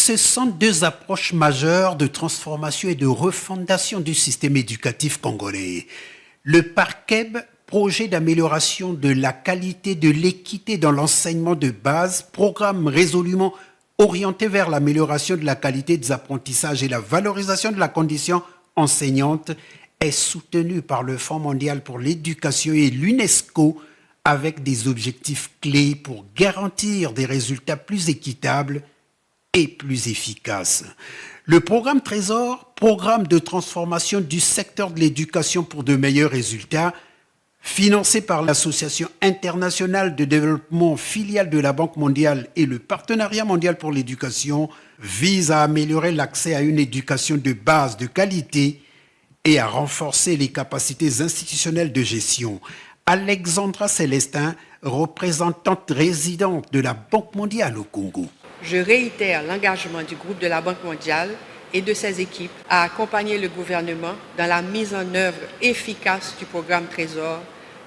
Ce sont deux approches majeures de transformation et de refondation du système éducatif congolais. Le PARCEB, projet d'amélioration de la qualité de l'équité dans l'enseignement de base, programme résolument orienté vers l'amélioration de la qualité des apprentissages et la valorisation de la condition enseignante, est soutenu par le Fonds mondial pour l'éducation et l'UNESCO avec des objectifs clés pour garantir des résultats plus équitables et plus efficaces. Le programme Trésor, programme de transformation du secteur de l'éducation pour de meilleurs résultats, financé par l'Association internationale de développement filiale de la Banque mondiale et le Partenariat mondial pour l'éducation, vise à améliorer l'accès à une éducation de base de qualité et à renforcer les capacités institutionnelles de gestion. Alexandra Célestin, représentante résidente de la Banque mondiale au Congo. Je réitère l'engagement du groupe de la Banque mondiale et de ses équipes à accompagner le gouvernement dans la mise en œuvre efficace du programme Trésor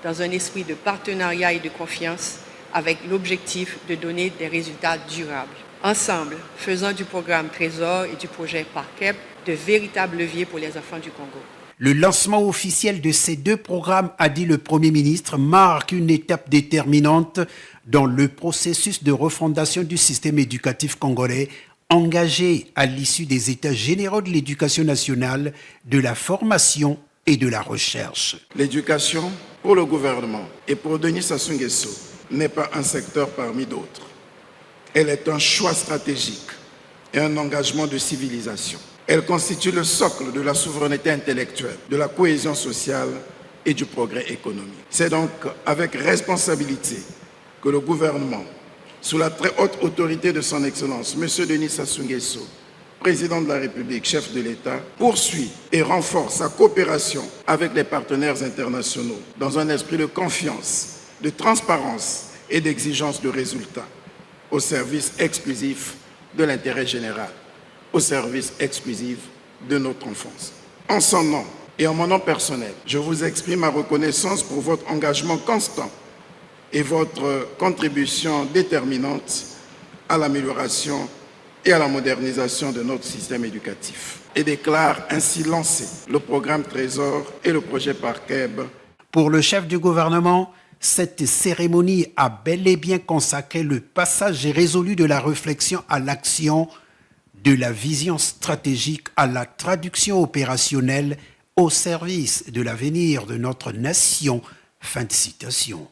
dans un esprit de partenariat et de confiance avec l'objectif de donner des résultats durables. Ensemble, faisons du programme Trésor et du projet PARCEB de véritables leviers pour les enfants du Congo. Le lancement officiel de ces deux programmes, a dit le Premier ministre, marque une étape déterminante dans le processus de refondation du système éducatif congolais engagé à l'issue des États généraux de l'éducation nationale, de la formation et de la recherche. L'éducation, pour le gouvernement et pour Denis Sassou Nguesso, n'est pas un secteur parmi d'autres. Elle est un choix stratégique et un engagement de civilisation. Elle constitue le socle de la souveraineté intellectuelle, de la cohésion sociale et du progrès économique. C'est donc avec responsabilité que le gouvernement, sous la très haute autorité de son Excellence, M. Denis Sassou Nguesso, président de la République, chef de l'État, poursuit et renforce sa coopération avec les partenaires internationaux dans un esprit de confiance, de transparence et d'exigence de résultats, au service exclusif de l'intérêt général, au service exclusif de notre enfance. En son nom et en mon nom personnel, je vous exprime ma reconnaissance pour votre engagement constant et votre contribution déterminante à l'amélioration et à la modernisation de notre système éducatif et déclare ainsi lancer le programme Trésor et le projet PARCEB. Pour le chef du gouvernement, cette cérémonie a bel et bien consacré le passage résolu de la réflexion à l'action, de la vision stratégique à la traduction opérationnelle au service de l'avenir de notre nation. Fin de citation.